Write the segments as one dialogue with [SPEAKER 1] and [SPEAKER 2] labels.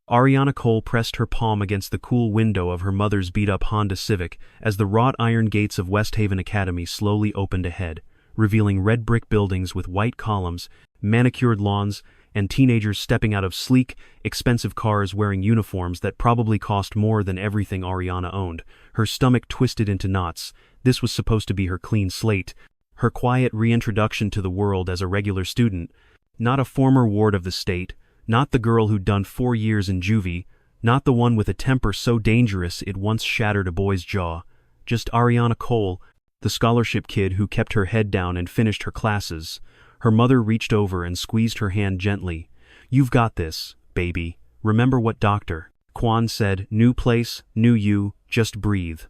[SPEAKER 1] Ariana Cole pressed her palm against the cool window of her mother's beat-up Honda Civic as the wrought iron gates of West Haven Academy slowly opened ahead, revealing red brick buildings with white columns, manicured lawns, and teenagers stepping out of sleek, expensive cars wearing uniforms that probably cost more than everything Ariana owned. Her stomach twisted into knots. This was supposed to be her clean slate, her quiet reintroduction to the world as a regular student, not a former ward of the state, not the girl who'd done 4 years in juvie, not the one with a temper so dangerous it once shattered a boy's jaw. Just Ariana Cole, the scholarship kid who kept her head down and finished her classes. Her mother reached over and squeezed her hand gently. "You've got this, baby. Remember what Dr. Kwan said, new place, new you, just breathe."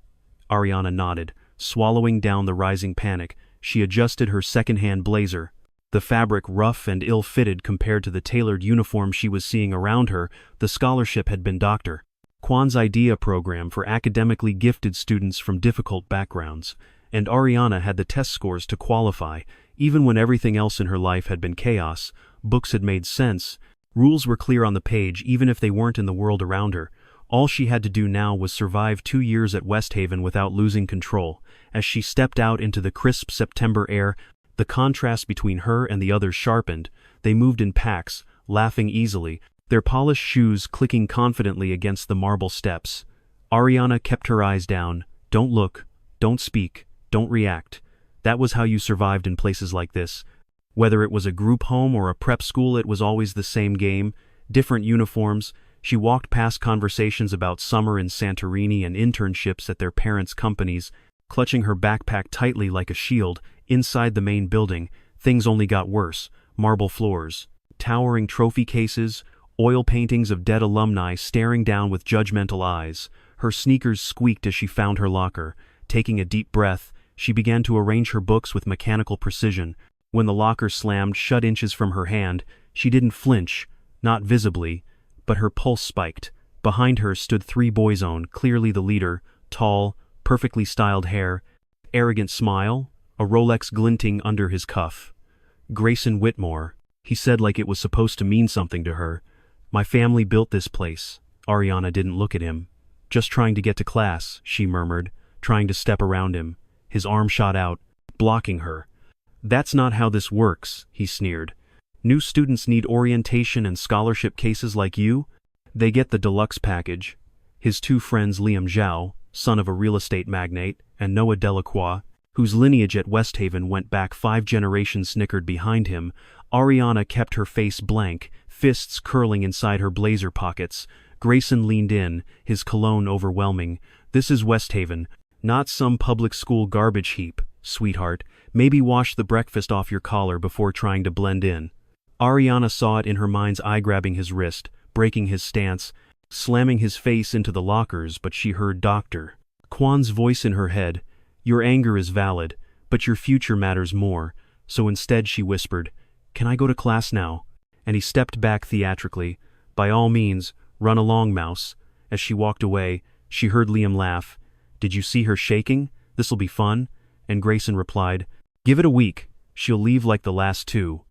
[SPEAKER 1] Ariana nodded, swallowing down the rising panic. She adjusted her second-hand blazer, the fabric rough and ill-fitted compared to the tailored uniform she was seeing around her. The scholarship had been Dr. Kwan's idea program for academically gifted students from difficult backgrounds, and Ariana had the test scores to qualify. Even when everything else in her life had been chaos, books had made sense, rules were clear on the page even if they weren't in the world around her. All she had to do now was survive 2 years at West Haven without losing control. As she stepped out into the crisp September air, the contrast between her and the others sharpened. They moved in packs, laughing easily, their polished shoes clicking confidently against the marble steps. Ariana kept her eyes down. Don't look, don't speak, don't react. That was how you survived in places like this. Whether it was a group home or a prep school, it was always the same game, different uniforms. She walked past conversations about summer in Santorini and internships at their parents' companies, clutching her backpack tightly like a shield. Inside the main building, things only got worse. Marble floors, towering trophy cases, oil paintings of dead alumni staring down with judgmental eyes. Her sneakers squeaked as she found her locker. Taking a deep breath, she began to arrange her books with mechanical precision. When the locker slammed shut inches from her hand, she didn't flinch, not visibly, but her pulse spiked. Behind her stood 3 boys' own, clearly the leader, tall, perfectly styled hair, arrogant smile, a Rolex glinting under his cuff. "Grayson Whitmore," he said like it was supposed to mean something to her. "My family built this place." Ariana didn't look at him. "Just trying to get to class," she murmured, trying to step around him. His arm shot out, blocking her. "That's not how this works," he sneered. "New students need orientation and scholarship cases like you. They get the deluxe package." His 2 friends, Liam Zhao, son of a real estate magnate, and Noah Delacroix, whose lineage at West Haven went back 5 generations, snickered behind him. Ariana kept her face blank, fists curling inside her blazer pockets. Grayson leaned in, his cologne overwhelming. "This is West Haven, not some public school garbage heap, sweetheart. Maybe wash the breakfast off your collar before trying to blend in." Ariana saw it in her mind's eye, grabbing his wrist, breaking his stance, slamming his face into the lockers, but she heard Dr. Kwan's voice in her head. "Your anger is valid, but your future matters more." So instead she whispered, "Can I go to class now?" And he stepped back theatrically. "By all means, run along, mouse." As she walked away, she heard Liam laugh. "Did you see her shaking? This'll be fun." And Grayson replied, "Give it a week. She'll leave like the last 2.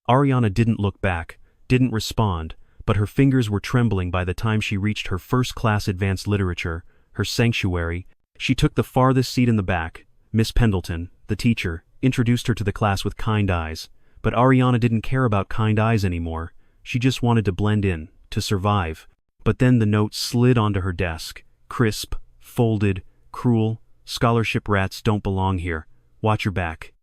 [SPEAKER 1] Ariana didn't look back, didn't respond, but her fingers were trembling by the time she reached her first class, advanced literature, her sanctuary. She took the farthest seat in the back. Miss Pendleton, the teacher, introduced her to the class with kind eyes. But Ariana didn't care about kind eyes anymore. She just wanted to blend in, to survive. But then the note slid onto her desk. Crisp, folded, cruel. "Scholarship rats don't belong here. Watch your back."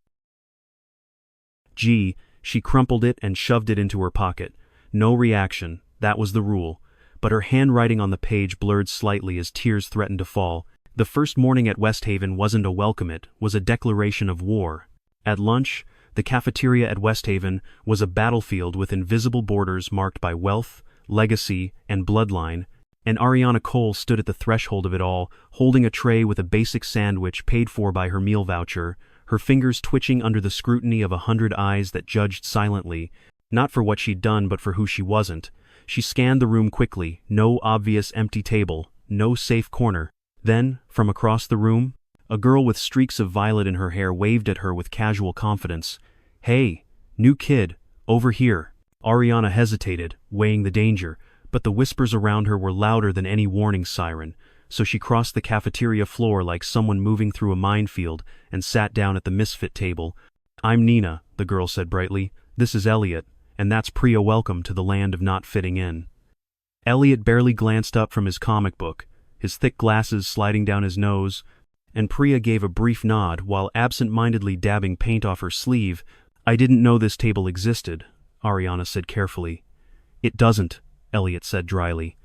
[SPEAKER 1] Gee, she crumpled it and shoved it into her pocket. No reaction, that was the rule. But her handwriting on the page blurred slightly as tears threatened to fall. The first morning at West Haven wasn't a welcome, it was a declaration of war. At lunch, the cafeteria at West Haven was a battlefield with invisible borders marked by wealth, legacy, and bloodline, and Ariana Cole stood at the threshold of it all, holding a tray with a basic sandwich paid for by her meal voucher, her fingers twitching under the scrutiny of 100 eyes that judged silently, not for what she'd done but for who she wasn't. She scanned the room quickly, no obvious empty table, no safe corner. Then, from across the room, a girl with streaks of violet in her hair waved at her with casual confidence. "Hey, new kid, over here." Ariana hesitated, weighing the danger, but the whispers around her were louder than any warning siren, so she crossed the cafeteria floor like someone moving through a minefield and sat down at the misfit table. "I'm Nina," the girl said brightly. "This is Elliot, and that's Priya. Welcome to the land of not fitting in." Elliot barely glanced up from his comic book, his thick glasses sliding down his nose, and Priya gave a brief nod while absent-mindedly dabbing paint off her sleeve. "I didn't know this table existed," Ariana said carefully. "It doesn't," Elliot said dryly.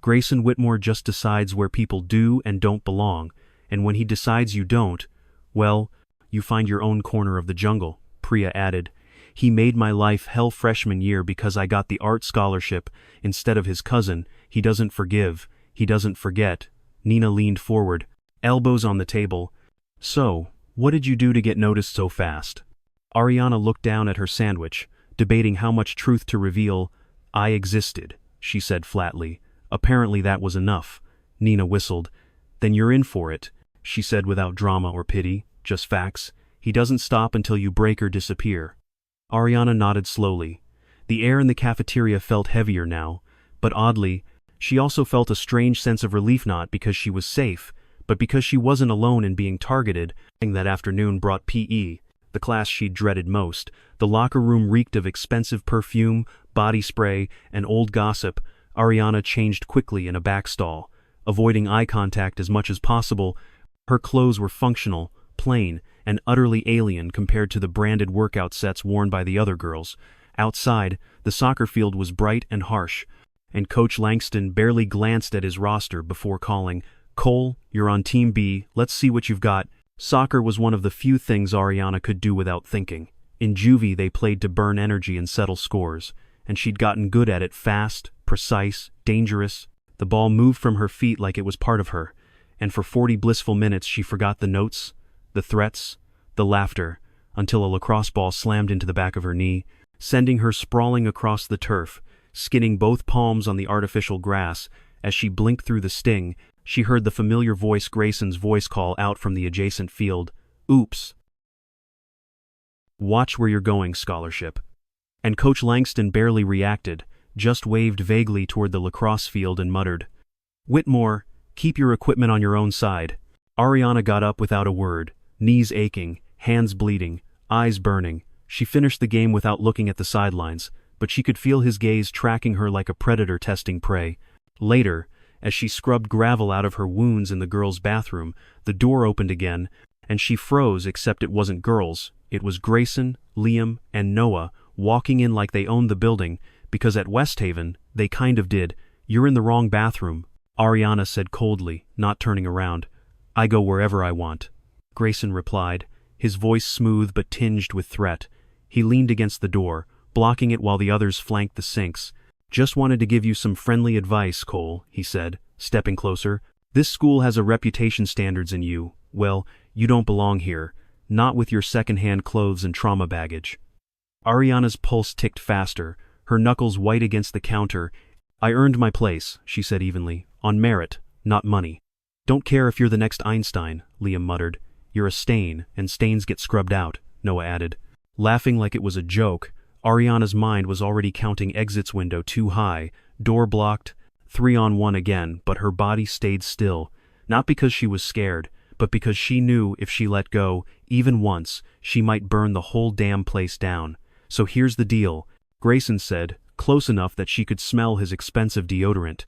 [SPEAKER 1] "Grayson Whitmore just decides where people do and don't belong, and when he decides you don't, well, you find your own corner of the jungle," Priya added. "He made my life hell freshman year because I got the art scholarship instead of his cousin. He doesn't forgive, he doesn't forget." Nina leaned forward, elbows on the table. "So, what did you do to get noticed so fast?" Ariana looked down at her sandwich, debating how much truth to reveal. "I existed," she said flatly. Apparently that was enough. Nina whistled. "Then you're in for it," she said without drama or pity, just facts. "He doesn't stop until you break or disappear." Ariana nodded slowly. The air in the cafeteria felt heavier now, but oddly, she also felt a strange sense of relief, not because she was safe, but because she wasn't alone in being targeted. That afternoon brought PE, the class she'd dreaded most. The locker room reeked of expensive perfume, body spray, and old gossip. Ariana changed quickly in a back stall, avoiding eye contact as much as possible. Her clothes were functional, plain, and utterly alien compared to the branded workout sets worn by the other girls. Outside, the soccer field was bright and harsh, and Coach Langston barely glanced at his roster before calling, "Cole, you're on Team B, let's see what you've got." Soccer was one of the few things Ariana could do without thinking. In juvie they played to burn energy and settle scores, and she'd gotten good at it, fast, precise, dangerous. The ball moved from her feet like it was part of her, and for 40 blissful minutes she forgot the notes, the threats, the laughter, until a lacrosse ball slammed into the back of her knee, sending her sprawling across the turf, skinning both palms on the artificial grass. As she blinked through the sting, she heard the familiar voice, Grayson's voice, call out from the adjacent field, "Oops. Watch where you're going, scholarship." And Coach Langston barely reacted, just waved vaguely toward the lacrosse field and muttered, "Whitmore, keep your equipment on your own side." Ariana got up without a word, knees aching, hands bleeding, eyes burning. She finished the game without looking at the sidelines, but she could feel his gaze tracking her like a predator testing prey. Later, as she scrubbed gravel out of her wounds in the girls' bathroom, the door opened again, and she froze, except it wasn't girls. It was Grayson, Liam, and Noah walking in like they owned the building, because at West Haven, they kind of did. "You're in the wrong bathroom," Ariana said coldly, not turning around. "I go wherever I want," Grayson replied, his voice smooth but tinged with threat. He leaned against the door, blocking it while the others flanked the sinks. "Just wanted to give you some friendly advice, Cole," he said, stepping closer. "This school has a reputation standards in you. Well, you don't belong here, not with your second-hand clothes and trauma baggage." Ariana's pulse ticked faster, her knuckles white against the counter. "I earned my place," she said evenly, "on merit, not money." "Don't care if you're the next Einstein," Liam muttered. "You're a stain, and stains get scrubbed out," Noah added. Laughing like it was a joke, Ariana's mind was already counting exits. Window too high, door blocked, 3-on-1 again, but her body stayed still, not because she was scared, but because she knew if she let go, even once, she might burn the whole damn place down. "So here's the deal," Grayson said, close enough that she could smell his expensive deodorant.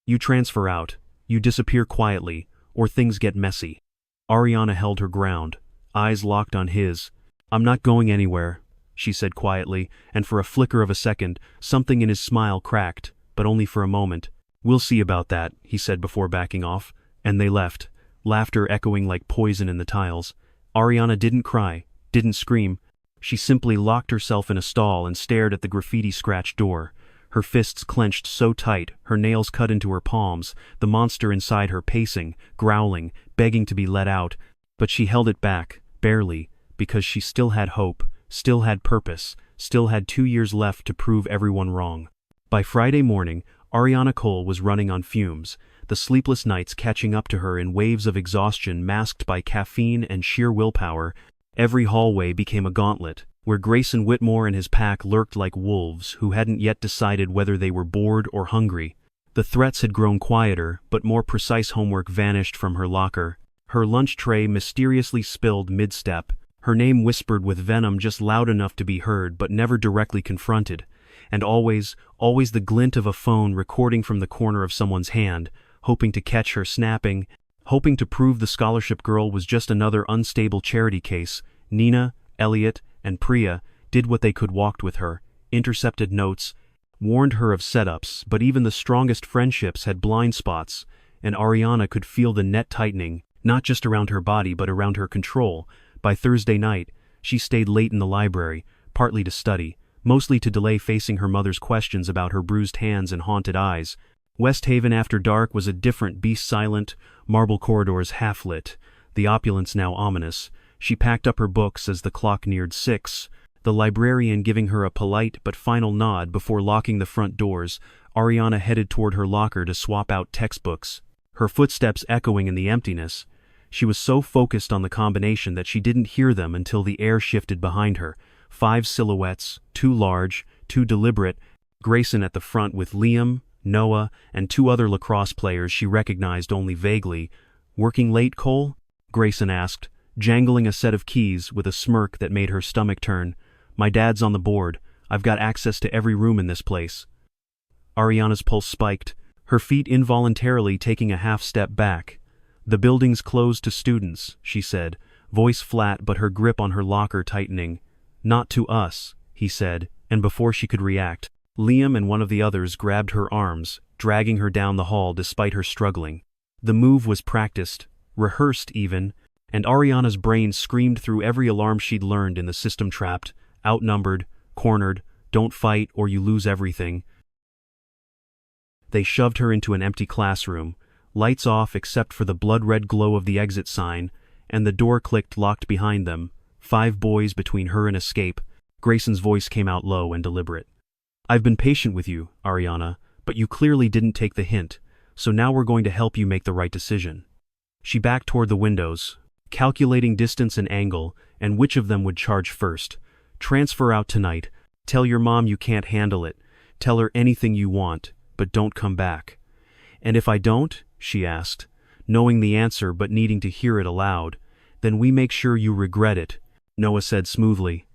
[SPEAKER 1] "You transfer out, you disappear quietly, or things get messy." Ariana held her ground, eyes locked on his. "I'm not going anywhere," she said quietly, and for a flicker of a second, something in his smile cracked, but only for a moment. "We'll see about that," he said before backing off, and they left, laughter echoing like poison in the tiles. Ariana didn't cry, didn't scream. She simply locked herself in a stall and stared at the graffiti-scratched door. Her fists clenched so tight, her nails cut into her palms, the monster inside her pacing, growling, begging to be let out. But she held it back, barely, because she still had hope, still had purpose, still had 2 years left to prove everyone wrong. By Friday morning, Ariana Cole was running on fumes, the sleepless nights catching up to her in waves of exhaustion masked by caffeine and sheer willpower. Every hallway became a gauntlet, where Grayson Whitmore and his pack lurked like wolves who hadn't yet decided whether they were bored or hungry. The threats had grown quieter, but more precise homework vanished from her locker. Her lunch tray mysteriously spilled mid-step, her name whispered with venom just loud enough to be heard but never directly confronted, and always the glint of a phone recording from the corner of someone's hand, hoping to catch her snapping, hoping to prove the scholarship girl was just another unstable charity case. Nina, Elliot, and Priya did what they could, walked with her, intercepted notes, warned her of setups, but even the strongest friendships had blind spots, and Ariana could feel the net tightening, not just around her body but around her control. By Thursday night, she stayed late in the library, partly to study, mostly to delay facing her mother's questions about her bruised hands and haunted eyes. West Haven after dark was a different beast, silent, marble corridors half-lit, the opulence now ominous. She packed up her books as the clock neared 6, the librarian giving her a polite but final nod before locking the front doors. Ariana headed toward her locker to swap out textbooks, her footsteps echoing in the emptiness. She was so focused on the combination that she didn't hear them until the air shifted behind her. 5 silhouettes, 2 large, 2 deliberate, Grayson at the front with Liam, Noah, and 2 other lacrosse players she recognized only vaguely. "Working late, Cole?" Grayson asked, jangling a set of keys with a smirk that made her stomach turn. "My dad's on the board. I've got access to every room in this place." Ariana's pulse spiked, her feet involuntarily taking a half step back. "The building's closed to students," she said, voice flat but her grip on her locker tightening. "Not to us," he said, and before she could react, Liam and one of the others grabbed her arms, dragging her down the hall despite her struggling. The move was practiced, rehearsed even, and Ariana's brain screamed through every alarm she'd learned in the system: trapped, outnumbered, cornered, don't fight or you lose everything. They shoved her into an empty classroom, lights off except for the blood-red glow of the exit sign, and the door clicked locked behind them. 5 boys between her and escape. Grayson's voice came out low and deliberate. "I've been patient with you, Ariana, but you clearly didn't take the hint, so now we're going to help you make the right decision." She backed toward the windows, calculating distance and angle, and which of them would charge first. "Transfer out tonight. Tell your mom you can't handle it. Tell her anything you want, but don't come back." "And if I don't?" she asked, knowing the answer but needing to hear it aloud. "Then we make sure you regret it," Noah said smoothly.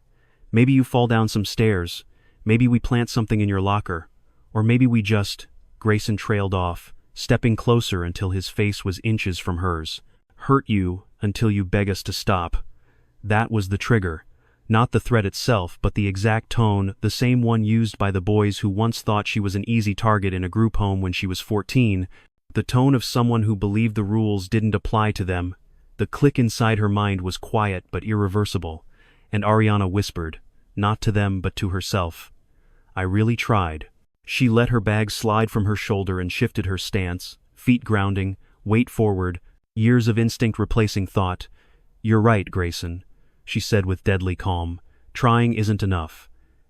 [SPEAKER 1] "Maybe you fall down some stairs, maybe we plant something in your locker, or maybe we just—" Grayson trailed off, stepping closer until his face was inches from hers. "Hurt you until you beg us to stop." That was the trigger. Not the threat itself, but the exact tone, the same one used by the boys who once thought she was an easy target in a group home when she was 14. The tone of someone who believed the rules didn't apply to them. The click inside her mind was quiet but irreversible, and Ariana whispered, not to them but to herself, "I really tried." She let her bag slide from her shoulder and shifted her stance, feet grounding, weight forward, years of instinct replacing thought. "You're right, Grayson," she said with deadly calm. "Trying isn't enough."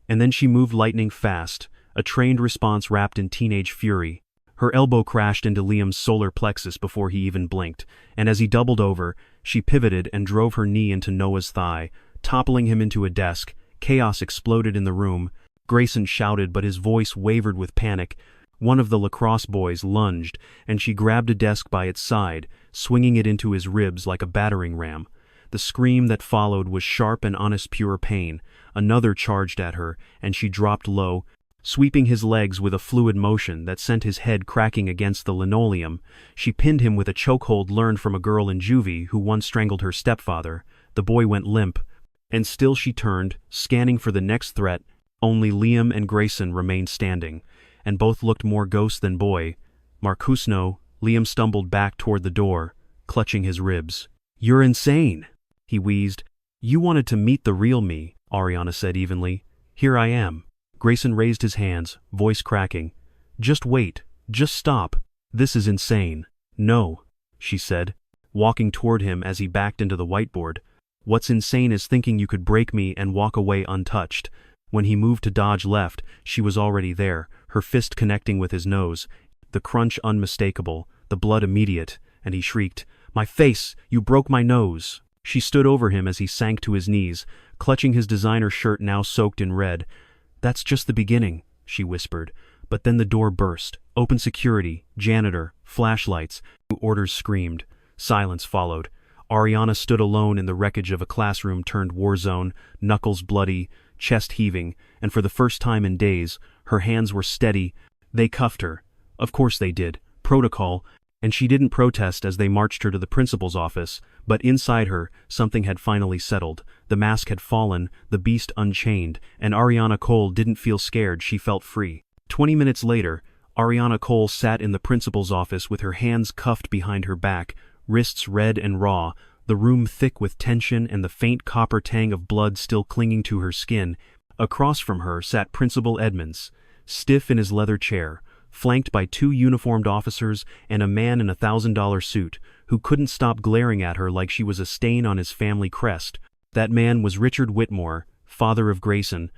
[SPEAKER 1] And then she moved lightning fast, a trained response wrapped in teenage fury. Her elbow crashed into Liam's solar plexus before he even blinked, and as he doubled over, she pivoted and drove her knee into Noah's thigh, toppling him into a desk. Chaos exploded in the room. Grayson shouted, but his voice wavered with panic. One of the lacrosse boys lunged, and she grabbed a desk by its side, swinging it into his ribs like a battering ram. The scream that followed was sharp and honest, pure pain. Another charged at her, and she dropped low, sweeping his legs with a fluid motion that sent his head cracking against the linoleum. She pinned him with a chokehold learned from a girl in juvie who once strangled her stepfather. The boy went limp, and still she turned, scanning for the next threat. Only Liam and Grayson remained standing, and both looked more ghost than boy. "Marcusno," Liam stumbled back toward the door, clutching his ribs. "You're insane," he wheezed. "You wanted to meet the real me," Ariana said evenly. "Here I am." Grayson raised his hands, voice cracking. "Just wait. Just stop. This is insane." "No," she said, walking toward him as he backed into the whiteboard. "What's insane is thinking you could break me and walk away untouched." When he moved to dodge left, she was already there, her fist connecting with his nose, the crunch unmistakable, the blood immediate, and he shrieked, "My face! You broke my nose!" She stood over him as he sank to his knees, clutching his designer shirt now soaked in red. "That's just the beginning," she whispered. but then the door burst. Open security, janitor, flashlights, orders screamed. Silence followed. Ariana stood alone in the wreckage of a classroom turned war zone, knuckles bloody, chest heaving, and for the first time in days, her hands were steady. They cuffed her. Of course they did. Protocol. And she didn't protest as they marched her to the principal's office, but inside her, something had finally settled. The mask had fallen, the beast unchained, and Ariana Cole didn't feel scared, she felt free. 20 minutes later, Ariana Cole sat in the principal's office with her hands cuffed behind her back, wrists red and raw, the room thick with tension and the faint copper tang of blood still clinging to her skin. Across from her sat Principal Edmonds, stiff in his leather chair, flanked by 2 uniformed officers and a man in a $1,000 suit, who couldn't stop glaring at her like she was a stain on his family crest. That man was Richard Whitmore, father of Grayson,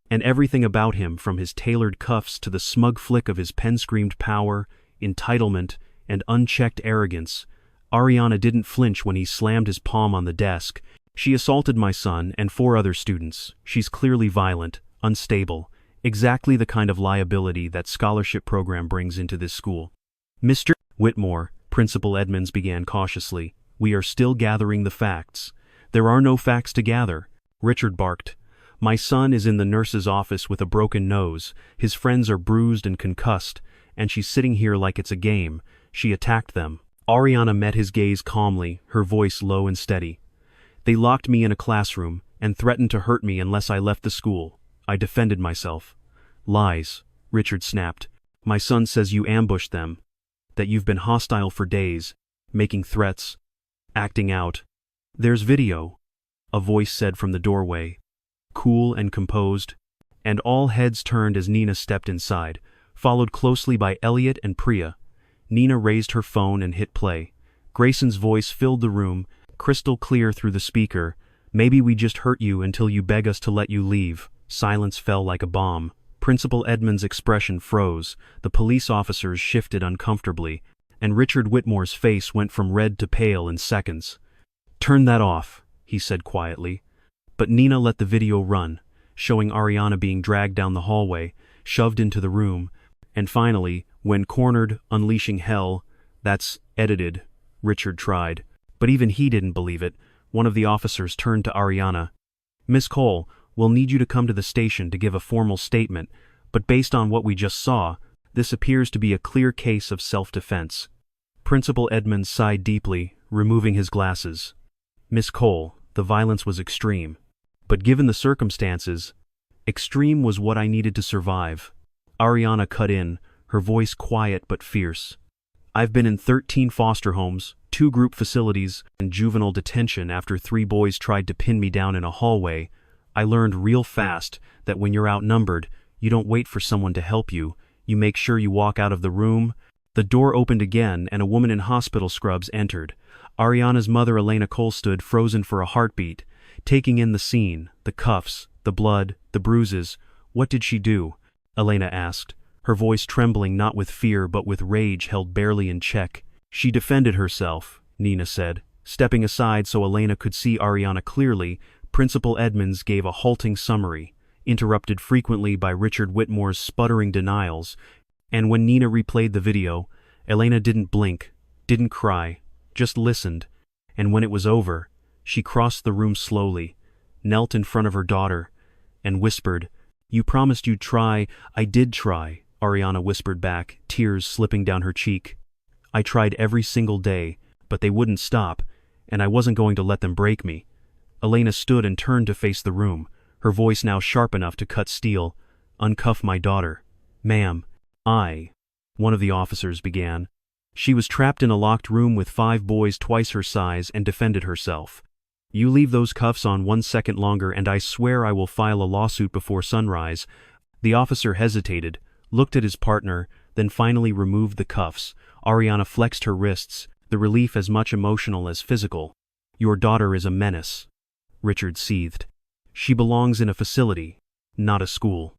[SPEAKER 1] and everything about him, from his tailored cuffs to the smug flick of his pen, screamed power, entitlement, and unchecked arrogance. Ariana didn't flinch when he slammed his palm on the desk. She assaulted my son and 4 other students. She's clearly violent, unstable, exactly the kind of liability that scholarship program brings into this school. Mr. Whitmore, Principal Edmonds began cautiously, we are still gathering the facts. There are no facts to gather, Richard barked. My son is in the nurse's office with a broken nose, his friends are bruised and concussed, and she's sitting here like it's a game. She attacked them. Ariana met his gaze calmly, her voice low and steady. They locked me in a classroom and threatened to hurt me unless I left the school. I defended myself. Lies, Richard snapped. My son says you ambushed them, that you've been hostile for days, making threats, acting out. There's video, a voice said from the doorway, cool and composed, and all heads turned as Nina stepped inside, followed closely by Elliot and Priya. Nina raised her phone and hit play. Grayson's voice filled the room, crystal clear through the speaker. Maybe we just hurt you until you beg us to let you leave. Silence fell like a bomb. Principal Edmonds' expression froze, the police officers shifted uncomfortably, and Richard Whitmore's face went from red to pale in seconds. Turn that off, he said quietly. But Nina let the video run, showing Ariana being dragged down the hallway, shoved into the room, and finally, when cornered, unleashing hell. That's edited, Richard tried. But even he didn't believe it. One of the officers turned to Ariana. Miss Cole, we'll need you to come to the station to give a formal statement, but based on what we just saw, this appears to be a clear case of self-defense. Principal Edmonds sighed deeply, removing his glasses. Miss Cole, the violence was extreme. But given the circumstances, extreme was what I needed to survive. Ariana cut in, her voice quiet but fierce. I've been in 13 foster homes, 2 group facilities, and juvenile detention after 3 boys tried to pin me down in a hallway. I learned real fast that when you're outnumbered, you don't wait for someone to help you, you make sure you walk out of the room. The door opened again and a woman in hospital scrubs entered. Ariana's mother Elena Cole stood frozen for a heartbeat, taking in the scene, the cuffs, the blood, the bruises. What did she do? Elena asked, her voice trembling not with fear but with rage held barely in check. She defended herself, Nina said, stepping aside so Elena could see Ariana clearly. Principal Edmonds gave a halting summary, interrupted frequently by Richard Whitmore's sputtering denials, and when Nina replayed the video, Elena didn't blink, didn't cry, just listened, and when it was over, she crossed the room slowly, knelt in front of her daughter, and whispered, You promised you'd try. I did try, Ariana whispered back, tears slipping down her cheek. I tried every single day, but they wouldn't stop, and I wasn't going to let them break me. Elena stood and turned to face the room, her voice now sharp enough to cut steel. Uncuff my daughter. Ma'am, one of the officers began. She was trapped in a locked room with 5 boys twice her size and defended herself. You leave those cuffs on 1 second longer and I swear I will file a lawsuit before sunrise. The officer hesitated, looked at his partner, then finally removed the cuffs. Ariana flexed her wrists, the relief as much emotional as physical. Your daughter is a menace. Richard seethed. She belongs in a facility, not a school.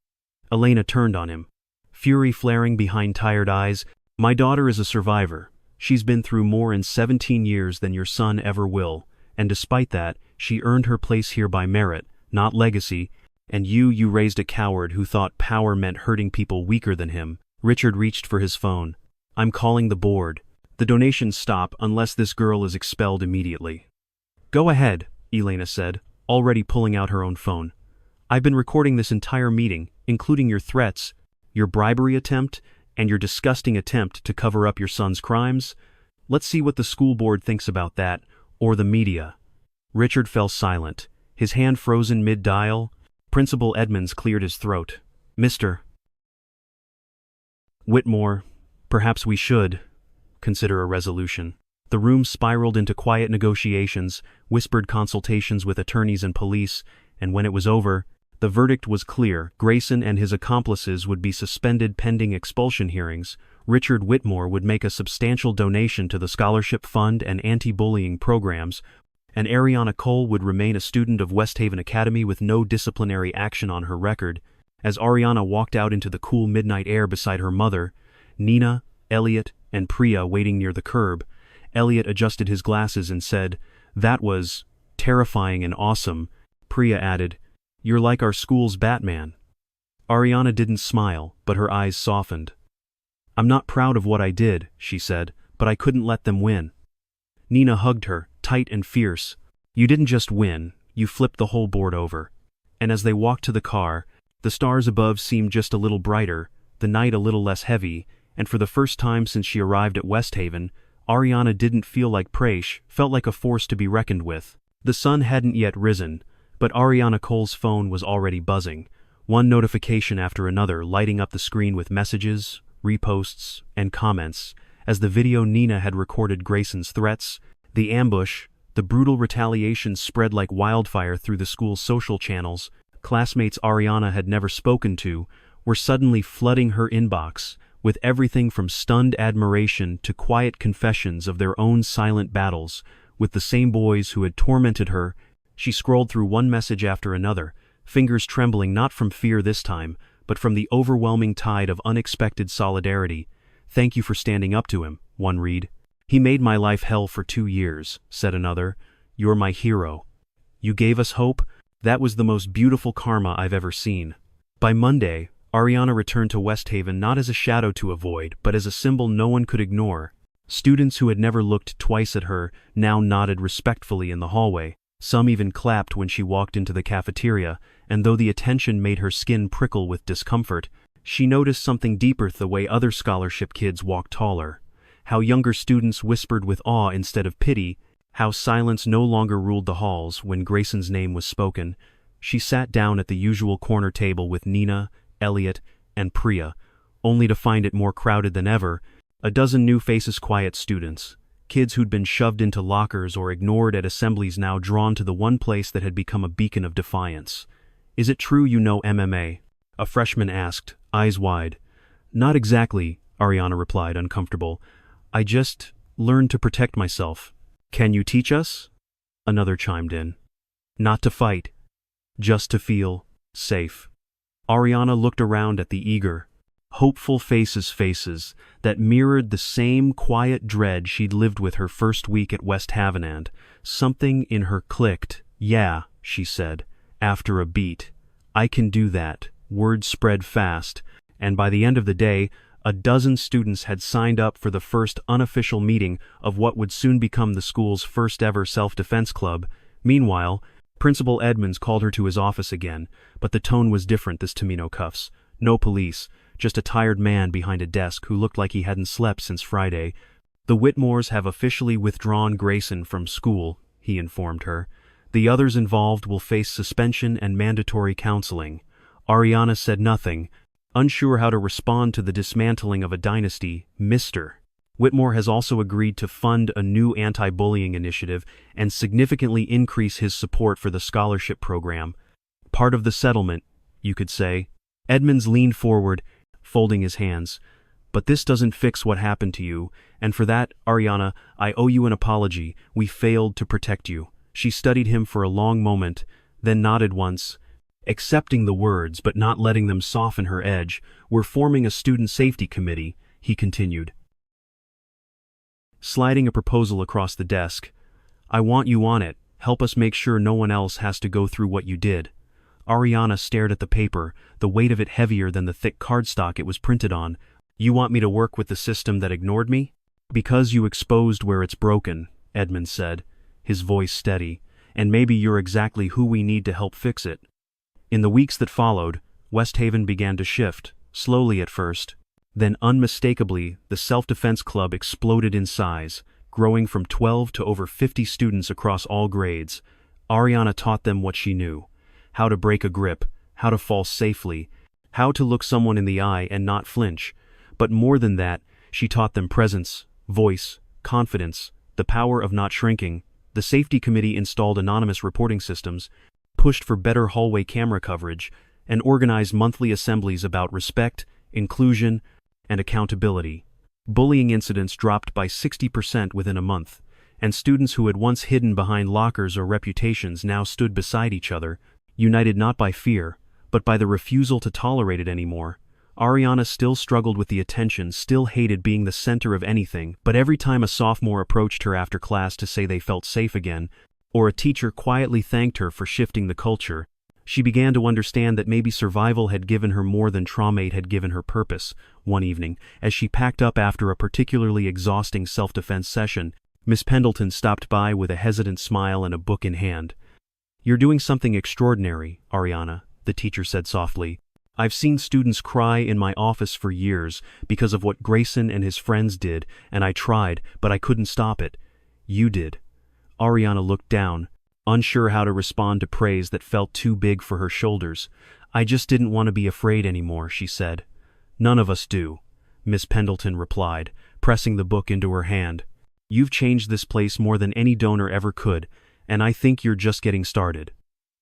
[SPEAKER 1] Elena turned on him, fury flaring behind tired eyes. My daughter is a survivor. She's been through more in 17 years than your son ever will, and despite that, she earned her place here by merit, not legacy. And you raised a coward who thought power meant hurting people weaker than him. Richard reached for his phone. I'm calling the board. The donations stop unless this girl is expelled immediately. Go ahead, Elena said, already pulling out her own phone. I've been recording this entire meeting, including your threats, your bribery attempt, and your disgusting attempt to cover up your son's crimes. Let's see what the school board thinks about that, or the media. Richard fell silent, his hand frozen mid-dial. Principal Edmonds cleared his throat. Mr. Whitmore, perhaps we should consider a resolution. The room spiraled into quiet negotiations, whispered consultations with attorneys and police, and when it was over, the verdict was clear. Grayson and his accomplices would be suspended pending expulsion hearings. Richard Whitmore would make a substantial donation to the scholarship fund and anti-bullying programs, and Ariana Cole would remain a student of West Haven Academy with no disciplinary action on her record. As Ariana walked out into the cool midnight air beside her mother, Nina, Elliot, and Priya waiting near the curb, Elliot adjusted his glasses and said, "That was terrifying and awesome." Priya added, "You're like our school's Batman." Ariana didn't smile, but her eyes softened. "I'm not proud of what I did," she said, "but I couldn't let them win." Nina hugged her, tight and fierce. "You didn't just win, you flipped the whole board over." And as they walked to the car, the stars above seemed just a little brighter, the night a little less heavy, and for the first time since she arrived at West Haven, Ariana didn't feel like Prash, felt like a force to be reckoned with. The sun hadn't yet risen, but Ariana Cole's phone was already buzzing, one notification after another lighting up the screen with messages, reposts, and comments, as the video Nina had recorded Grayson's threats, the ambush, the brutal retaliation spread like wildfire through the school's social channels. Classmates Ariana had never spoken to were suddenly flooding her inbox, with everything from stunned admiration to quiet confessions of their own silent battles with the same boys who had tormented her. She scrolled through one message after another, fingers trembling not from fear this time, but from the overwhelming tide of unexpected solidarity. "Thank you for standing up to him," one read. "He made my life hell for 2 years," said another. "You're my hero. You gave us hope. That was the most beautiful karma I've ever seen." By Monday, Ariana returned to West Haven not as a shadow to avoid, but as a symbol no one could ignore. Students who had never looked twice at her now nodded respectfully in the hallway. Some even clapped when she walked into the cafeteria, and though the attention made her skin prickle with discomfort, she noticed something deeper: the way other scholarship kids walked taller, how younger students whispered with awe instead of pity, how silence no longer ruled the halls when Grayson's name was spoken. She sat down at the usual corner table with Nina, Elliot, and Priya, only to find it more crowded than ever. A dozen new faces, quiet students, kids who'd been shoved into lockers or ignored at assemblies, now drawn to the one place that had become a beacon of defiance. "Is it true you know MMA?" a freshman asked, eyes wide. "Not exactly," Ariana replied, uncomfortable. "I just learned to protect myself." "Can you teach us?" another chimed in. "Not to fight, just to feel safe." Ariana looked around at the eager, hopeful faces that mirrored the same quiet dread she'd lived with her first week at West Haven, and something in her clicked. "Yeah," she said, after a beat. "I can do that." Word spread fast, and by the end of the day, a dozen students had signed up for the first unofficial meeting of what would soon become the school's first ever self-defense club. Meanwhile, Principal Edmonds called her to his office again, but the tone was different this time. No cuffs, no police, just a tired man behind a desk who looked like he hadn't slept since Friday. "The Whitmores have officially withdrawn Grayson from school," he informed her. "The others involved will face suspension and mandatory counseling." Ariana said nothing, unsure how to respond to the dismantling of a dynasty. "Mr. Whitmore has also agreed to fund a new anti-bullying initiative and significantly increase his support for the scholarship program. Part of the settlement, you could say." Edmonds leaned forward, folding his hands. "But this doesn't fix what happened to you, and for that, Ariana, I owe you an apology. We failed to protect you." She studied him for a long moment, then nodded once, accepting the words but not letting them soften her edge. "We're forming a student safety committee," he continued, sliding a proposal across the desk. "I want you on it. Help us make sure no one else has to go through what you did." Ariana stared at the paper, the weight of it heavier than the thick cardstock it was printed on. You want me to work with the system that ignored me? Because you exposed where it's broken, Edmund said, his voice steady, and maybe you're exactly who we need to help fix it. In the weeks that followed, West Haven began to shift, slowly at first. Then unmistakably, the self-defense club exploded in size, growing from 12 to over 50 students across all grades. Ariana taught them what she knew: how to break a grip, how to fall safely, how to look someone in the eye and not flinch. But more than that, she taught them presence, voice, confidence, the power of not shrinking. The safety committee installed anonymous reporting systems, pushed for better hallway camera coverage, and organized monthly assemblies about respect, inclusion, and accountability. Bullying incidents dropped by 60% within a month, and students who had once hidden behind lockers or reputations now stood beside each other, united not by fear, but by the refusal to tolerate it anymore. Ariana still struggled with the attention, still hated being the center of anything, but every time a sophomore approached her after class to say they felt safe again, or a teacher quietly thanked her for shifting the culture, she began to understand that maybe survival had given her more than traumate had given her purpose. One evening, as she packed up after a particularly exhausting self-defense session, Miss Pendleton stopped by with a hesitant smile and a book in hand. "You're doing something extraordinary, Ariana," the teacher said softly. "I've seen students cry in my office for years because of what Grayson and his friends did, and I tried, but I couldn't stop it. You did." Ariana looked down, unsure how to respond to praise that felt too big for her shoulders. "I just didn't want to be afraid anymore," she said. "None of us do," Miss Pendleton replied, pressing the book into her hand. "You've changed this place more than any donor ever could, and I think you're just getting started."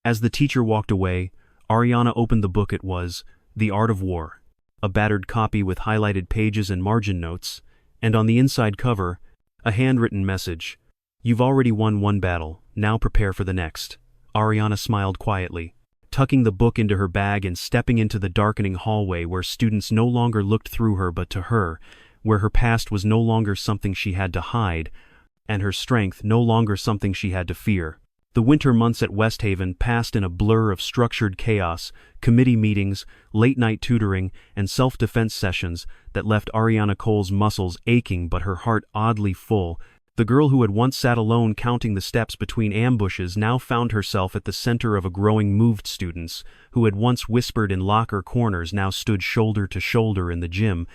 [SPEAKER 1] As the teacher walked away, Ariana opened the book. It was The Art of War, a battered copy with highlighted pages and margin notes, and on the inside cover, a handwritten message: "You've already won one battle, now prepare for the next." Ariana smiled quietly, tucking the book into her bag and stepping into the darkening hallway where students no longer looked through her but to her, where her past was no longer something she had to hide, and her strength no longer something she had to fear. The winter months at West Haven passed in a blur of structured chaos, committee meetings, late-night tutoring, and self-defense sessions that left Ariana Cole's muscles aching but her heart oddly full. The girl who had once sat alone counting the steps between ambushes now found herself at the center of a growing mob of students who had once whispered in locker corners now stood shoulder to shoulder in the gym,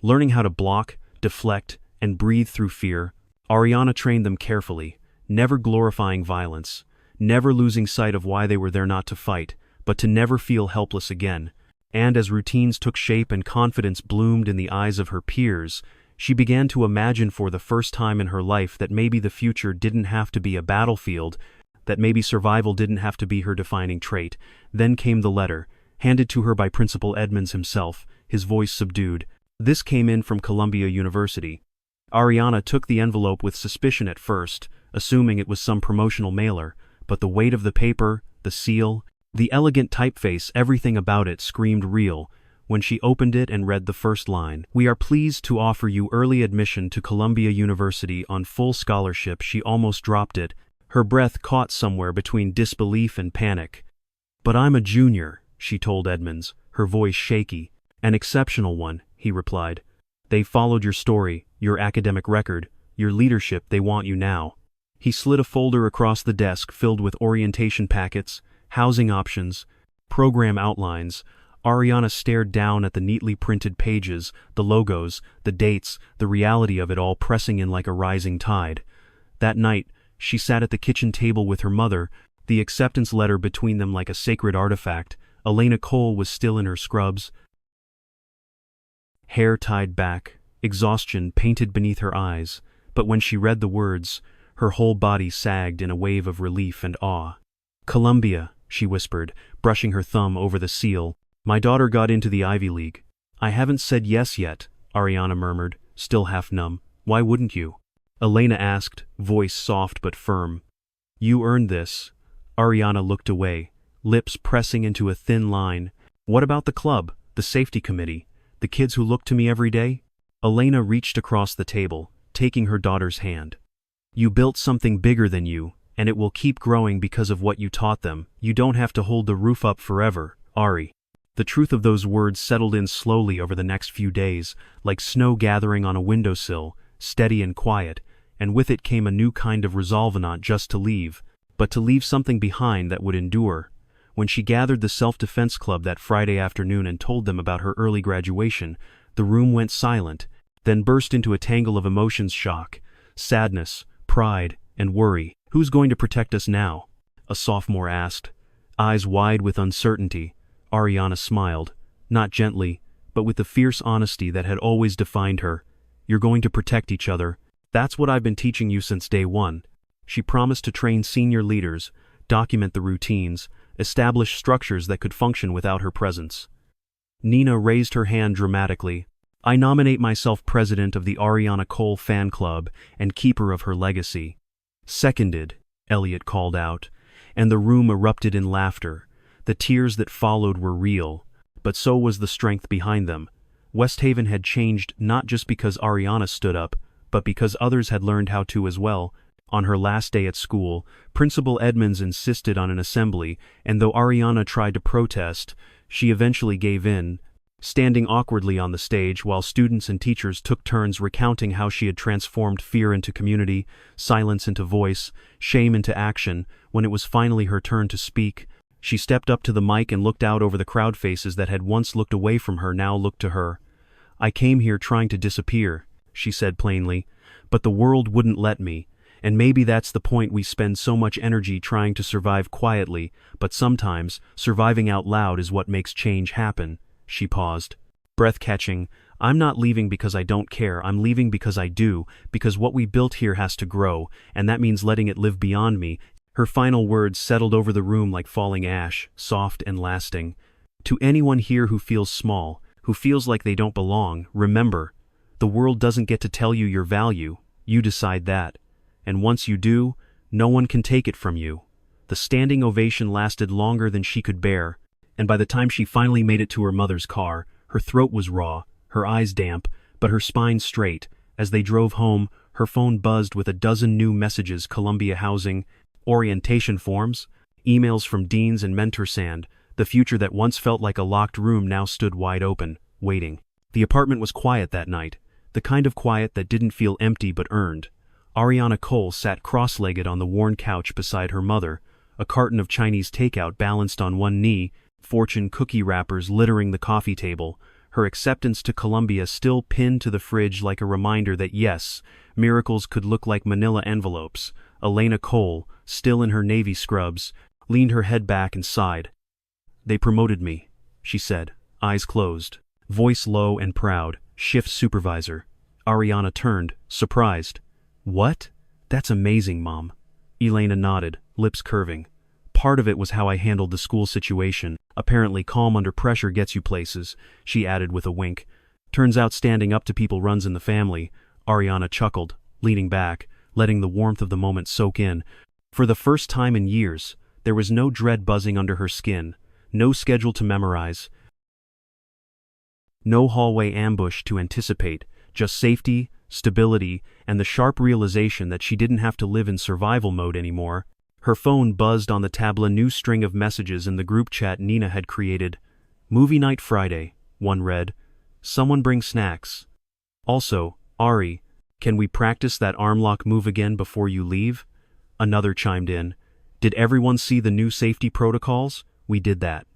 [SPEAKER 1] learning how to block, deflect, and breathe through fear. Ariana trained them carefully, never glorifying violence, never losing sight of why they were there: not to fight, but to never feel helpless again. And as routines took shape and confidence bloomed in the eyes of her peers, she began to imagine for the first time in her life that maybe the future didn't have to be a battlefield, that maybe survival didn't have to be her defining trait. Then came the letter, handed to her by Principal Edmonds himself, his voice subdued. This came in from Columbia University. Ariana took the envelope with suspicion at first, assuming it was some promotional mailer, but the weight of the paper, the seal, the elegant typeface, everything about it screamed real. When she opened it and read the first line, "We are pleased to offer you early admission to Columbia University on full scholarship," she almost dropped it, her breath caught somewhere between disbelief and panic. "But I'm a junior," she told Edmonds, her voice shaky. "An exceptional one," he replied. "They followed your story, your academic record, your leadership. They want you now." He slid a folder across the desk filled with orientation packets, housing options, program outlines. Ariana stared down at the neatly printed pages, the logos, the dates, the reality of it all pressing in like a rising tide. That night, she sat at the kitchen table with her mother, the acceptance letter between them like a sacred artifact. Elena Cole was still in her scrubs, hair tied back, exhaustion painted beneath her eyes, but when she read the words, her whole body sagged in a wave of relief and awe. "Columbia," she whispered, brushing her thumb over the seal. "My daughter got into the Ivy League." "I haven't said yes yet," Ariana murmured, still half numb. "Why wouldn't you?" Elena asked, voice soft but firm. "You earned this." Ariana looked away, lips pressing into a thin line. "What about the club, the safety committee, the kids who look to me every day?" Elena reached across the table, taking her daughter's hand. "You built something bigger than you, and it will keep growing because of what you taught them. You don't have to hold the roof up forever, Ari. The truth of those words settled in slowly over the next few days, like snow gathering on a windowsill, steady and quiet, and with it came a new kind of resolve, not just to leave, but to leave something behind that would endure. When she gathered the self-defense club that Friday afternoon and told them about her early graduation, the room went silent, then burst into a tangle of emotions: shock, sadness, pride, and worry. "Who's going to protect us now?" a sophomore asked. Eyes wide with uncertainty, Ariana smiled, not gently, but with the fierce honesty that had always defined her. "You're going to protect each other. That's what I've been teaching you since day one." She promised to train senior leaders, document the routines, establish structures that could function without her presence. Nina raised her hand dramatically. "I nominate myself president of the Ariana Cole fan club and keeper of her legacy." "Seconded," Elliot called out, and the room erupted in laughter. The tears that followed were real, but so was the strength behind them. West Haven had changed not just because Ariana stood up, but because others had learned how to as well. On her last day at school, Principal Edmonds insisted on an assembly, and though Ariana tried to protest, she eventually gave in, standing awkwardly on the stage while students and teachers took turns recounting how she had transformed fear into community, silence into voice, shame into action. When it was finally her turn to speak, she stepped up to the mic and looked out over the crowd. Faces that had once looked away from her now looked to her. "I came here trying to disappear," she said plainly, "but the world wouldn't let me. And maybe that's the point. We spend so much energy trying to survive quietly, but sometimes surviving out loud is what makes change happen." She paused, breath-catching. "I'm not leaving because I don't care. I'm leaving because I do, because what we built here has to grow, and that means letting it live beyond me." Her final words settled over the room like falling ash, soft and lasting. "To anyone here who feels small, who feels like they don't belong, remember, the world doesn't get to tell you your value. You decide that. And once you do, no one can take it from you." The standing ovation lasted longer than she could bear, and by the time she finally made it to her mother's car, her throat was raw, her eyes damp, but her spine straight. As they drove home, her phone buzzed with a dozen new messages: Columbia housing, orientation forms, emails from deans and mentor sand. The future that once felt like a locked room now stood wide open, waiting. The apartment was quiet that night, the kind of quiet that didn't feel empty but earned. Ariana Cole sat cross-legged on the worn couch beside her mother, a carton of Chinese takeout balanced on one knee, fortune cookie wrappers littering the coffee table, her acceptance to Columbia still pinned to the fridge like a reminder that yes, miracles could look like manila envelopes. Elena Cole, still in her navy scrubs, leaned her head back and sighed. "They promoted me," she said, eyes closed, voice low and proud. "Shift supervisor." Ariana turned, surprised. "What? That's amazing, Mom." Elena nodded, lips curving. "Part of it was how I handled the school situation. Apparently calm under pressure gets you places," she added with a wink. "Turns out standing up to people runs in the family." Ariana chuckled, leaning back, letting the warmth of the moment soak in. For the first time in years, there was no dread buzzing under her skin, no schedule to memorize, no hallway ambush to anticipate, just safety, stability, and the sharp realization that she didn't have to live in survival mode anymore. Her phone buzzed on the tabla new string of messages in the group chat Nina had created. "Movie night Friday," one read. "Someone bring snacks. Also, Ari, can we practice that arm lock move again before you leave?" Another chimed in. "Did everyone see the new safety protocols? We did that."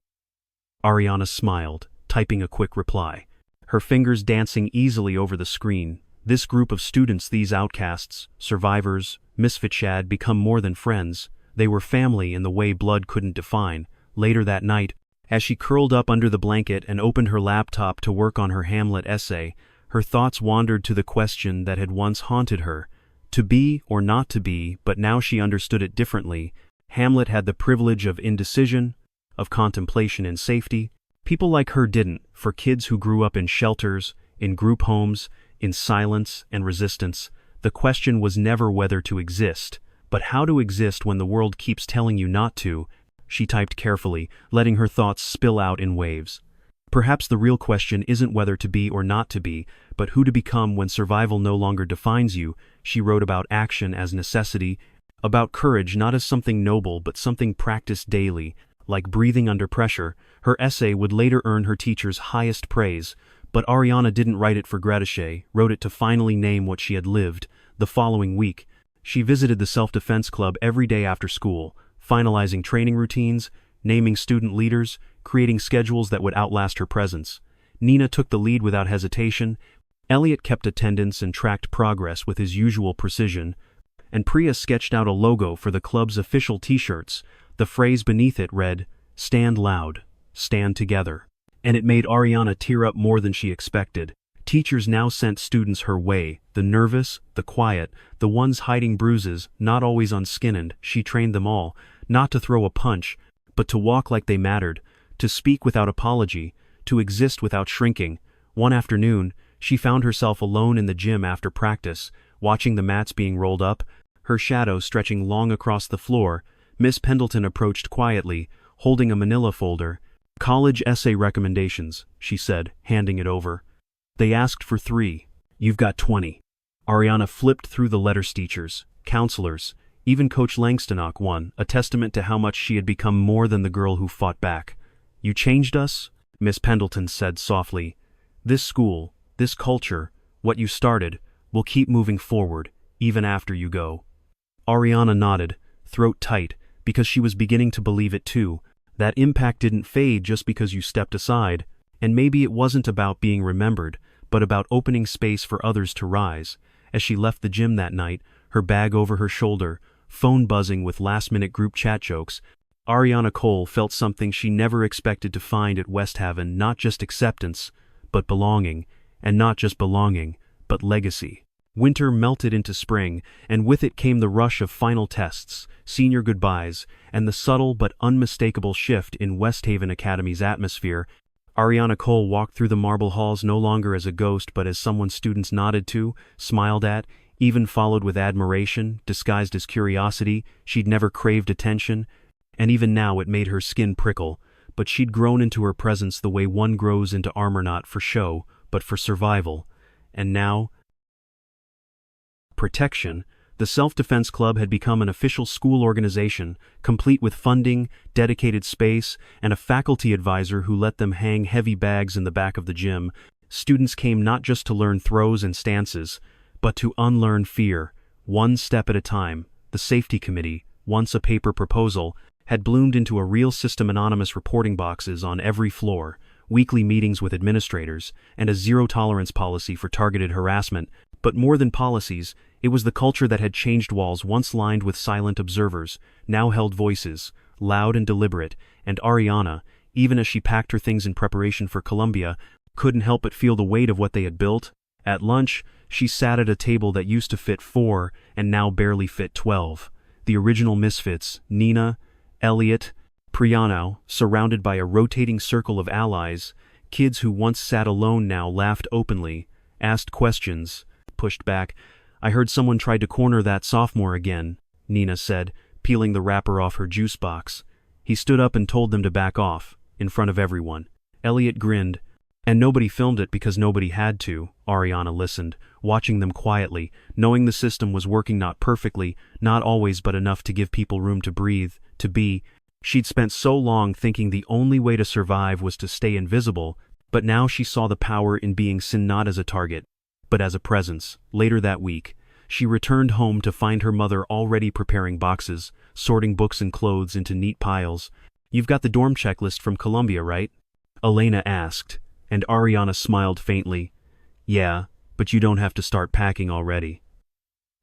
[SPEAKER 1] Ariana smiled, typing a quick reply, her fingers dancing easily over the screen. This group of students, these outcasts, survivors, misfit had become more than friends. They were family in the way blood couldn't define. Later that night, as she curled up under the blanket and opened her laptop to work on her Hamlet essay, her thoughts wandered to the question that had once haunted her. To be or not to be, but now she understood it differently. Hamlet had the privilege of indecision, of contemplation and safety. People like her didn't. For kids who grew up in shelters, in group homes, in silence and resistance, the question was never whether to exist, but how to exist when the world keeps telling you not to. She typed carefully, letting her thoughts spill out in waves. Perhaps the real question isn't whether to be or not to be, but who to become when survival no longer defines you. She wrote about action as necessity, About courage not as something noble but something practiced daily, like breathing under pressure. Her essay would later earn her teacher's highest praise, but Ariana didn't write it for gratification, wrote it to finally name what she had lived. The following week, she visited the self-defense club every day after school, finalizing training routines, naming student leaders, creating schedules that would outlast her presence. Nina took the lead without hesitation, Elliot kept attendance and tracked progress with his usual precision, and Priya sketched out a logo for the club's official t-shirts. The phrase beneath it read, "Stand loud, stand together." And it made Ariana tear up more than she expected. Teachers now sent students her way, the nervous, the quiet, the ones hiding bruises, not always unskinned. She trained them all, not to throw a punch, but to walk like they mattered, to speak without apology, to exist without shrinking. One afternoon, she found herself alone in the gym after practice, watching the mats being rolled up, her shadow stretching long across the floor. Miss Pendleton approached quietly, holding a manila folder. "College essay recommendations," she said, handing it over. "They asked for 3. You've got 20. Ariana flipped through the letters. Teachers, counselors, even Coach Langstonock one, a testament to how much she had become more than the girl who fought back. "You changed us," Miss Pendleton said softly. "This school, this culture, what you started, will keep moving forward, even after you go." Ariana nodded, throat tight, because she was beginning to believe it too. That impact didn't fade just because you stepped aside, and maybe it wasn't about being remembered, but about opening space for others to rise. As she left the gym that night, her bag over her shoulder, phone buzzing with last-minute group chat jokes, Ariana Cole felt something she never expected to find at West Haven: not just acceptance, but belonging, and not just belonging, but legacy. Winter melted into spring, and with it came the rush of final tests, senior goodbyes, and the subtle but unmistakable shift in West Haven Academy's atmosphere. Ariana Cole walked through the marble halls no longer as a ghost but as someone students nodded to, smiled at, even followed with admiration, disguised as curiosity. She'd never craved attention, and even now it made her skin prickle, but she'd grown into her presence the way one grows into armor, not for show, but for survival. And now, protection. The Self-Defense Club had become an official school organization, complete with funding, dedicated space, and a faculty advisor who let them hang heavy bags in the back of the gym. Students came not just to learn throws and stances, but to unlearn fear, one step at a time. The safety committee, once a paper proposal, had bloomed into a real system: anonymous reporting boxes on every floor, weekly meetings with administrators, and a zero-tolerance policy for targeted harassment. But more than policies, it was the culture that had changed. Walls once lined with silent observers, now held voices, loud and deliberate, and Ariana, even as she packed her things in preparation for Columbia, couldn't help but feel the weight of what they had built. At lunch, she sat at a table that used to fit 4 and now barely fit 12. The original misfits, Nina, Elliot, Priyana, surrounded by a rotating circle of allies. Kids who once sat alone now laughed openly, asked questions, pushed back. "I heard someone tried to corner that sophomore again," Nina said, peeling the wrapper off her juice box. "He stood up and told them to back off, in front of everyone." Elliot grinned. "And nobody filmed it because nobody had to." Ariana listened, watching them quietly, knowing the system was working, not perfectly, not always, but enough to give people room to breathe, to be. She'd spent so long thinking the only way to survive was to stay invisible, but now she saw the power in being seen, not as a target, but as a presence. Later that week, she returned home to find her mother already preparing boxes, sorting books and clothes into neat piles. "You've got the dorm checklist from Columbia, right?" Elena asked, and Ariana smiled faintly. "Yeah, but you don't have to start packing already."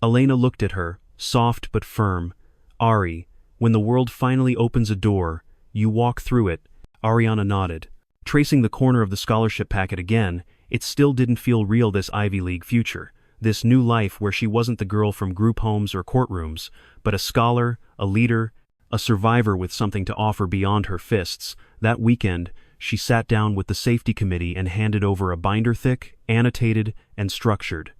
[SPEAKER 1] Elena looked at her, soft but firm. "Ari, when the world finally opens a door, you walk through it." Ariana nodded. Tracing the corner of the scholarship packet again, it still didn't feel real, this Ivy League future, this new life where she wasn't the girl from group homes or courtrooms, but a scholar, a leader, a survivor with something to offer beyond her fists. That weekend, she sat down with the safety committee and handed over a binder, thick, annotated, and structured.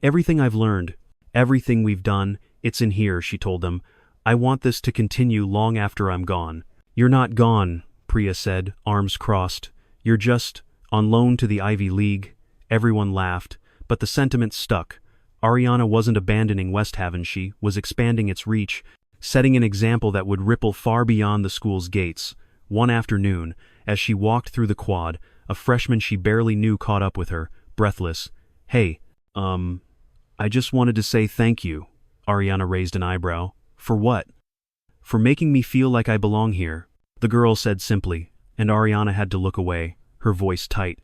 [SPEAKER 1] "Everything I've learned, everything we've done, it's in here," she told them. "I want this to continue long after I'm gone." "You're not gone," Priya said, arms crossed. "You're just on loan to the Ivy League." Everyone laughed, but the sentiment stuck. Ariana wasn't abandoning West Haven, she was expanding its reach, setting an example that would ripple far beyond the school's gates. One afternoon, as she walked through the quad, a freshman she barely knew caught up with her, breathless. "Hey, I just wanted to say thank you." Ariana raised an eyebrow. "For what?" "For making me feel like I belong here," the girl said simply, and Ariana had to look away, her voice tight.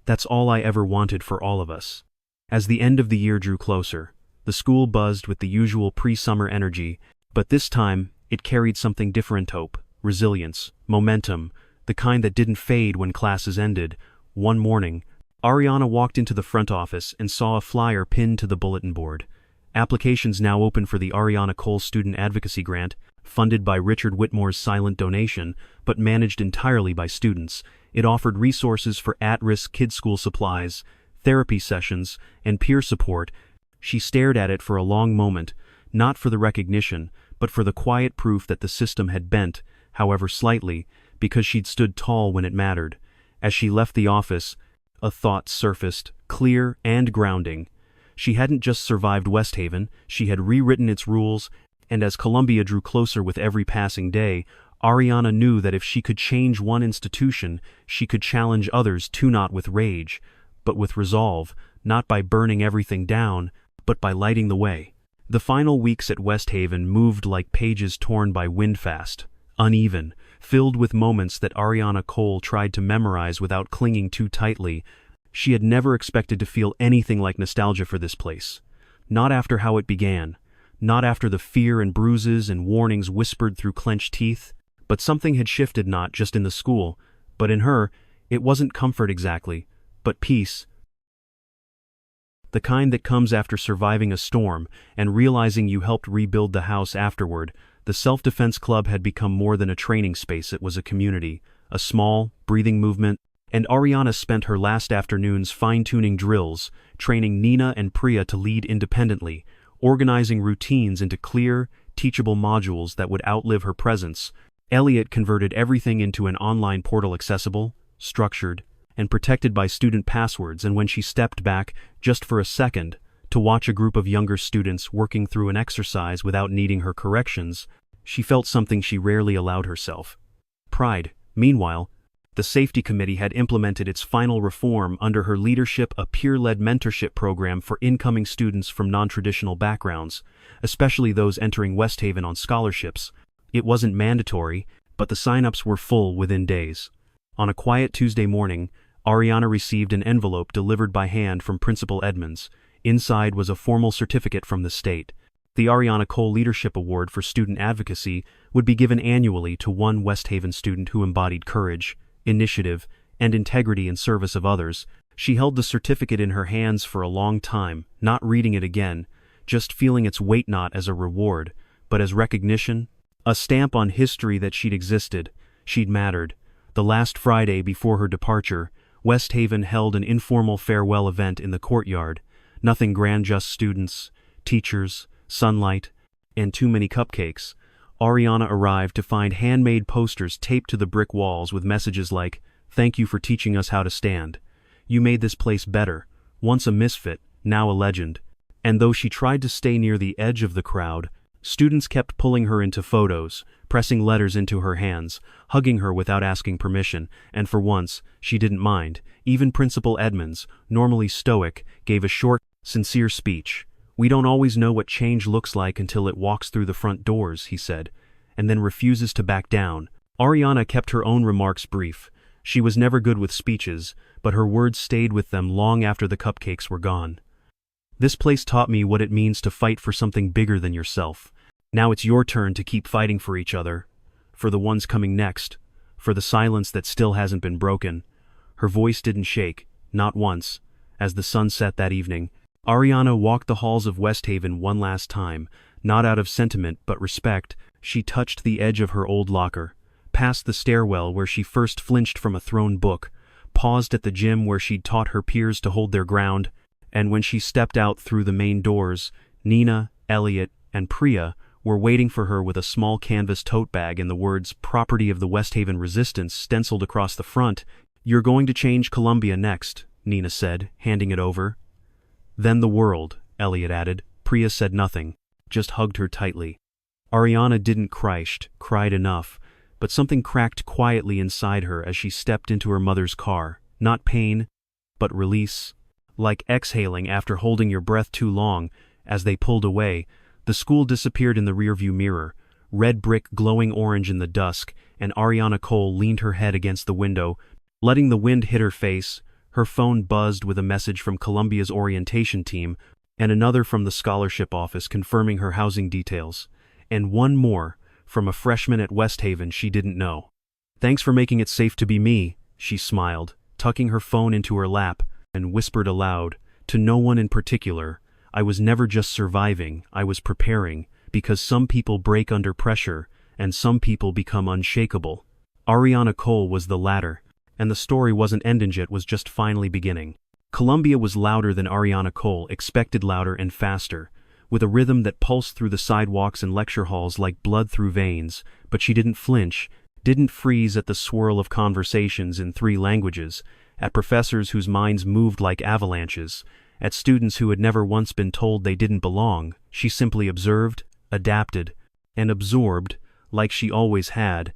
[SPEAKER 1] "That's all I ever wanted for all of us." As the end of the year drew closer, the school buzzed with the usual pre-summer energy, but this time, it carried something different: hope, resilience, momentum, the kind that didn't fade when classes ended. One morning, Ariana walked into the front office and saw a flyer pinned to the bulletin board. Applications now open for the Ariana Cole Student Advocacy Grant, funded by Richard Whitmore's silent donation, but managed entirely by students. It offered resources for at-risk kids' school supplies, therapy sessions, and peer support. She stared at it for a long moment, not for the recognition, but for the quiet proof that the system had bent, however slightly, because she'd stood tall when it mattered. As she left the office, a thought surfaced, clear and grounding. She hadn't just survived West Haven, she had rewritten its rules, and as Columbia drew closer with every passing day, Ariana knew that if she could change one institution, she could challenge others too, not with rage, but with resolve, not by burning everything down, but by lighting the way. The final weeks at West Haven moved like pages torn by wind, fast, uneven, filled with moments that Ariana Cole tried to memorize without clinging too tightly. She had never expected to feel anything like nostalgia for this place. Not after how it began, not after the fear and bruises and warnings whispered through clenched teeth, but something had shifted, not just in the school, but in her. It wasn't comfort exactly, but peace. The kind that comes after surviving a storm and realizing you helped rebuild the house afterward. The self-defense club had become more than a training space, it was a community, a small, breathing movement, and Ariana spent her last afternoons fine-tuning drills, training Nina and Priya to lead independently, organizing routines into clear, teachable modules that would outlive her presence. Elliot converted everything into an online portal accessible, structured, and protected by student passwords, and when she stepped back, just for a second, to watch a group of younger students working through an exercise without needing her corrections, she felt something she rarely allowed herself: pride. Meanwhile, the safety committee had implemented its final reform under her leadership, a peer-led mentorship program for incoming students from non-traditional backgrounds, especially those entering West Haven on scholarships. It wasn't mandatory, but the sign-ups were full within days. On a quiet Tuesday morning, Ariana received an envelope delivered by hand from Principal Edmonds. Inside was a formal certificate from the state. The Ariana Cole Leadership Award for Student Advocacy would be given annually to one West Haven student who embodied courage, initiative, and integrity in service of others. She held the certificate in her hands for a long time, not reading it again, just feeling its weight, not as a reward, but as recognition, a stamp on history that she'd existed, she'd mattered. The last Friday before her departure, West Haven held an informal farewell event in the courtyard. Nothing grand, just students, teachers, sunlight, and too many cupcakes. Ariana arrived to find handmade posters taped to the brick walls with messages like, "Thank you for teaching us how to stand. You made this place better. Once a misfit, now a legend." And though she tried to stay near the edge of the crowd, students kept pulling her into photos, pressing letters into her hands, hugging her without asking permission, and for once, she didn't mind. Even Principal Edmonds, normally stoic, gave a short, sincere speech. "We don't always know what change looks like until it walks through the front doors," he said, and then refuses to back down. Ariana kept her own remarks brief. She was never good with speeches, but her words stayed with them long after the cupcakes were gone. "This place taught me what it means to fight for something bigger than yourself. Now it's your turn to keep fighting for each other, for the ones coming next, for the silence that still hasn't been broken." Her voice didn't shake, not once. As the sun set that evening, Ariana walked the halls of West Haven one last time, not out of sentiment but respect. She touched the edge of her old locker, passed the stairwell where she first flinched from a thrown book, paused at the gym where she'd taught her peers to hold their ground, and when she stepped out through the main doors, Nina, Elliot, and Priya were waiting for her with a small canvas tote bag and the words "Property of the West Haven Resistance" stenciled across the front. "You're going to change Columbia next," Nina said, handing it over. "Then the world," Elliot added. Priya said nothing, just hugged her tightly. Ariana didn't cried enough, but something cracked quietly inside her as she stepped into her mother's car. Not pain, but release. Like exhaling after holding your breath too long. As they pulled away, the school disappeared in the rearview mirror, red brick glowing orange in the dusk, and Ariana Cole leaned her head against the window, letting the wind hit her face. Her phone buzzed with a message from Columbia's orientation team, and another from the scholarship office confirming her housing details, and one more from a freshman at West Haven she didn't know. "Thanks for making it safe to be me," she smiled, tucking her phone into her lap, and whispered aloud, to no one in particular, "I was never just surviving, I was preparing, because some people break under pressure, and some people become unshakable." Ariana Cole was the latter, and the story wasn't ending, it was just finally beginning. Columbia was louder than Ariana Cole expected, louder and faster, with a rhythm that pulsed through the sidewalks and lecture halls like blood through veins, but she didn't flinch, didn't freeze at the swirl of conversations in 3 languages, at professors whose minds moved like avalanches, at students who had never once been told they didn't belong. She simply observed, adapted, and absorbed, like she always had.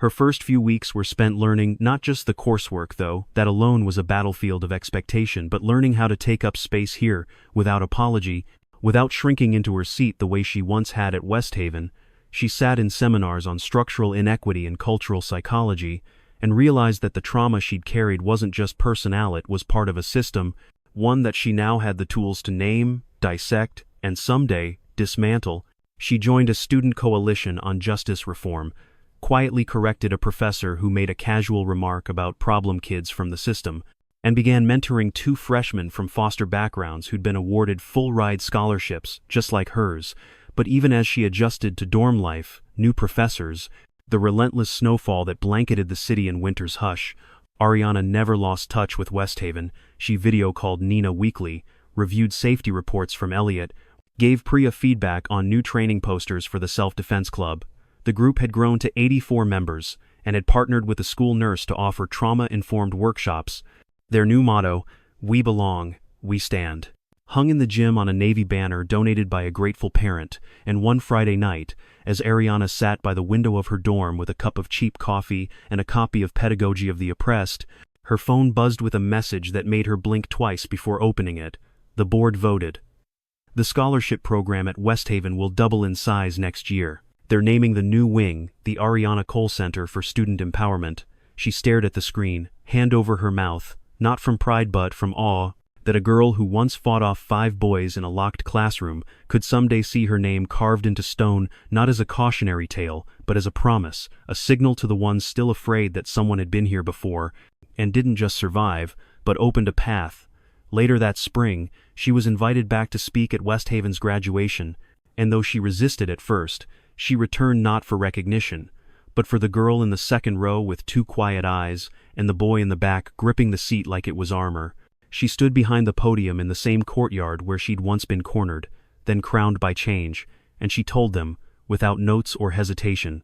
[SPEAKER 1] Her first few weeks were spent learning not just the coursework, though, that alone was a battlefield of expectation, but learning how to take up space here, without apology, without shrinking into her seat the way she once had at West Haven. She sat in seminars on structural inequity and cultural psychology, and realized that the trauma she'd carried wasn't just personal, it was part of a system, one that she now had the tools to name, dissect, and someday, dismantle. She joined a student coalition on justice reform, quietly corrected a professor who made a casual remark about problem kids from the system, and began mentoring 2 freshmen from foster backgrounds who'd been awarded full-ride scholarships, just like hers. But even as she adjusted to dorm life, new professors, the relentless snowfall that blanketed the city in winter's hush, Ariana never lost touch with West Haven. She video-called Nina weekly, reviewed safety reports from Elliot, gave Priya feedback on new training posters for the self-defense club. The group had grown to 84 members, and had partnered with a school nurse to offer trauma-informed workshops. Their new motto, "We belong, we stand," hung in the gym on a Navy banner donated by a grateful parent. And one Friday night, as Ariana sat by the window of her dorm with a cup of cheap coffee and a copy of Pedagogy of the Oppressed, her phone buzzed with a message that made her blink twice before opening it. The board voted. The scholarship program at West Haven will double in size next year. They're naming the new wing the Ariana Cole Center for Student Empowerment. She stared at the screen, hand over her mouth, not from pride but from awe, that a girl who once fought off 5 boys in a locked classroom could someday see her name carved into stone, not as a cautionary tale, but as a promise, a signal to the ones still afraid that someone had been here before, and didn't just survive, but opened a path. Later that spring, she was invited back to speak at West Haven's graduation, and though she resisted at first, she returned not for recognition, but for the girl in the second row with 2 quiet eyes, and the boy in the back gripping the seat like it was armor. She stood behind the podium in the same courtyard where she'd once been cornered, then crowned by change, and she told them, without notes or hesitation,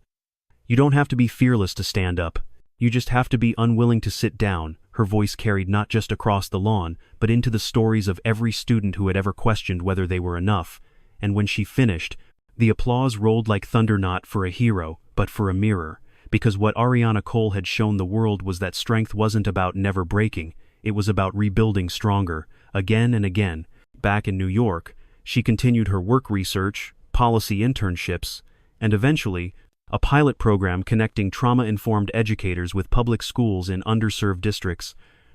[SPEAKER 1] "You don't have to be fearless to stand up. You just have to be unwilling to sit down." Her voice carried not just across the lawn, but into the stories of every student who had ever questioned whether they were enough. And when she finished, the applause rolled like thunder, not for a hero, but for a mirror, because what Ariana Cole had shown the world was that strength wasn't about never breaking, it was about rebuilding stronger, again and again. Back in New York, she continued her work research, policy internships, and eventually, a pilot program connecting trauma-informed educators with public schools in underserved districts.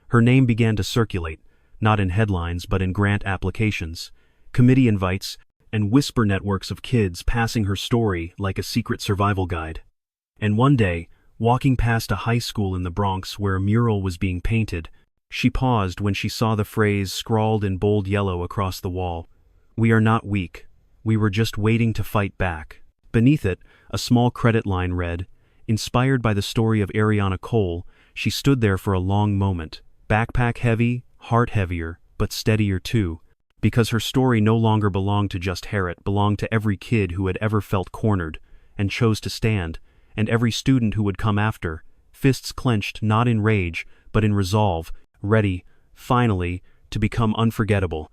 [SPEAKER 1] Her name began to circulate, not in headlines but in grant applications, committee invites, and whisper networks of kids passing her story like a secret survival guide. And one day, walking past a high school in the Bronx where a mural was being painted, she paused when she saw the phrase scrawled in bold yellow across the wall. "We are not weak. We were just waiting to fight back." Beneath it, a small credit line read, "Inspired by the story of Ariana Cole." She stood there for a long moment, backpack heavy, heart heavier, but steadier too. Because her story no longer belonged to just Harriet, belonged to every kid who had ever felt cornered, and chose to stand, and every student who would come after, fists clenched not in rage, but in resolve, ready, finally, to become unforgettable.